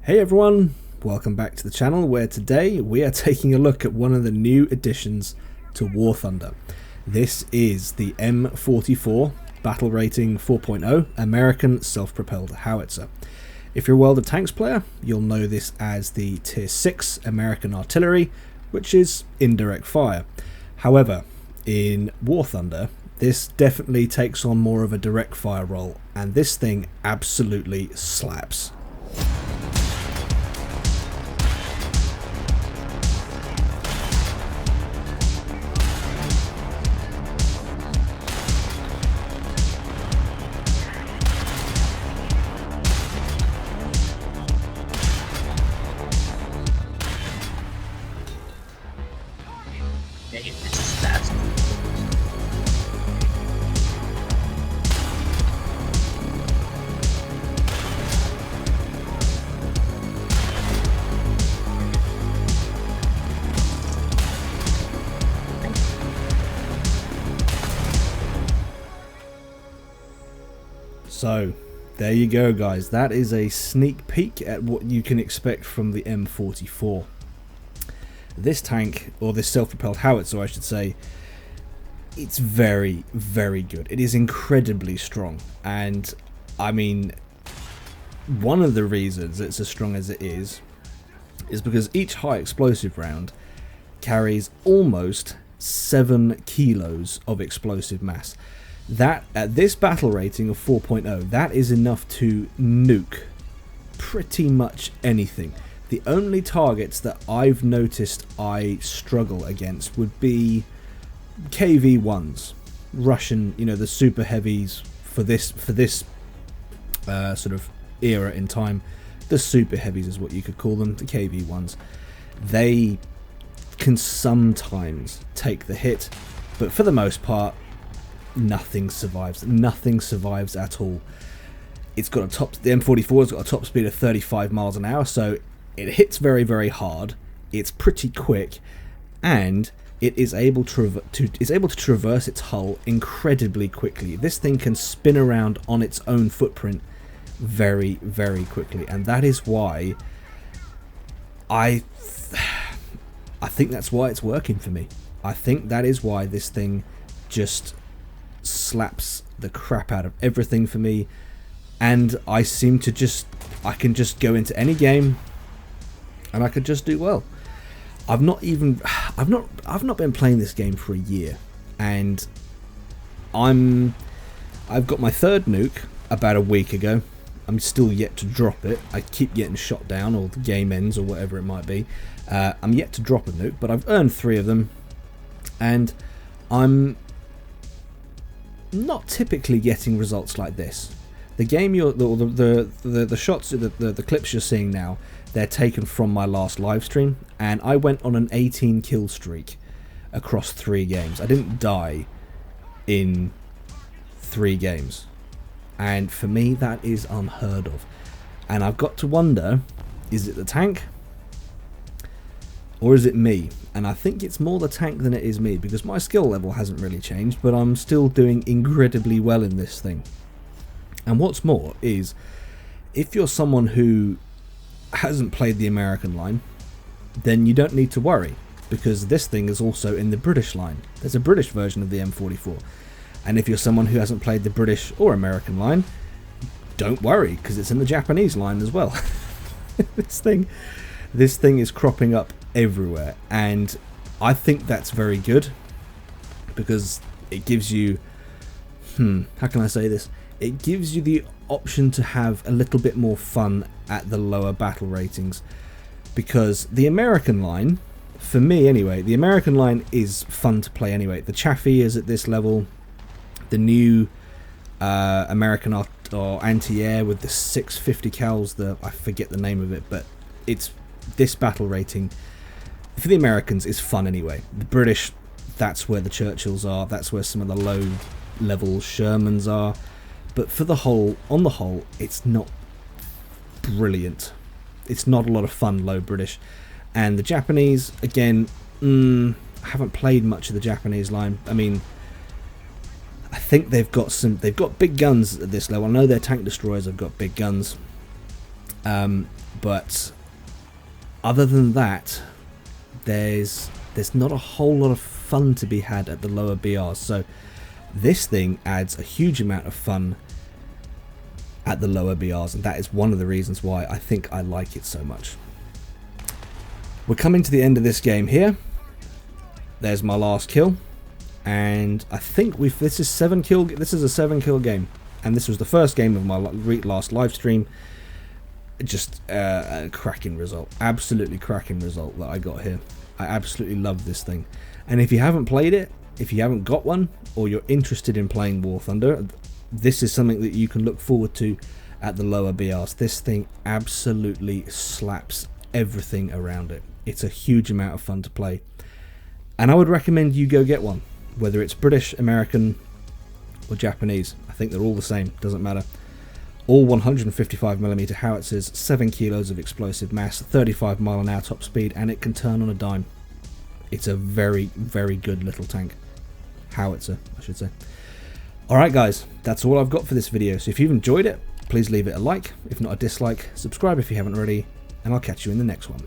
Hey everyone, welcome back to the channel where today we are taking a look at one of the new additions to War Thunder. This is the M44 Battle Rating 4.0 American Self-Propelled Howitzer. If you're a World of Tanks player, you'll know this as the Tier 6 American Artillery, which is indirect fire. However, in War Thunder, this definitely takes on more of a direct fire role, and this thing absolutely slaps. So, there you go guys, that is a sneak peek at what you can expect from the M44. This tank, or this self-propelled howitzer I should say, it's very, very good. It is incredibly strong, and I mean, one of the reasons it's as strong as it is because each high explosive round carries almost 7 kilos of explosive mass. That, at this battle rating of 4.0, that is enough to nuke pretty much anything. The only targets that I've noticed I struggle against would be KV-1s, Russian, you know, the super heavies for this sort of era in time. The super heavies is what you could call them, the KV-1s. They can sometimes take the hit, but for the most part, nothing survives. Nothing survives at all. It's got the M44 has got a top speed of 35 miles an hour, so it hits very, very hard. It's pretty quick, and it is able to traverse its hull incredibly quickly. This thing can spin around on its own footprint very, very quickly, and that is why I think that's why it's working for me. I think that is why this thing just slaps the crap out of everything for me, and I can just go into any game and I could just do well. I've not been playing this game for a year, and I've got my third nuke about a week ago. I'm still yet to drop it. I keep getting shot down, or the game ends, or whatever it might be. I'm yet to drop a nuke, but I've earned 3 of them, and I'm not typically getting results like this. The game the shots, the clips you're seeing now, they're taken from my last live stream, and I went on an 18 kill streak across 3 games. I didn't die in 3 games, and for me that is unheard of. And I've got to wonder, is it the tank or is it me? And I think it's more the tank than it is me, because my skill level hasn't really changed, but I'm still doing incredibly well in this thing. And what's more is, if you're someone who hasn't played the American line, then you don't need to worry, because this thing is also in the British line. There's a British version of the M44. And if you're someone who hasn't played the British or American line, don't worry, because it's in the Japanese line as well. This thing is cropping up everywhere, and I think that's very good, because it gives you, how can I say this? It gives you the option to have a little bit more fun at the lower battle ratings, because the American line, for me anyway, the American line is fun to play anyway. The Chaffee is at this level, the new American or anti-air with the 650 cals, I forget the name of it, but it's this battle rating for the Americans is fun anyway. The British, that's where the Churchills are, that's where some of the low level Shermans are, but on the whole, it's not brilliant. It's not a lot of fun low British. And the Japanese, again, I haven't played much of the Japanese line. I mean, I think they've got big guns at this level. I know their tank destroyers have got big guns. But other than that, there's not a whole lot of fun to be had at the lower BRs. So this thing adds a huge amount of fun at the lower BRs, and that is one of the reasons why I think I like it so much. We're coming to the end of this game here. There's my last kill, and I think this is a 7-kill game, and this was the first game of my last live stream. Just a cracking result, absolutely cracking result that I got here. I absolutely love this thing, and if you haven't played it, if you haven't got one, or you're interested in playing War Thunder, this is something that you can look forward to at the lower BRs. This thing absolutely slaps everything around it. It's a huge amount of fun to play, and I would recommend you go get one, whether it's British, American, or Japanese. I think they're all the same, doesn't matter. All 155mm howitzers, 7 kilos of explosive mass, 35 mph top speed, and it can turn on a dime. It's a very, very good little tank. Howitzer, I should say. Alright guys, that's all I've got for this video. So if you've enjoyed it, please leave it a like. If not, a dislike. Subscribe if you haven't already, and I'll catch you in the next one.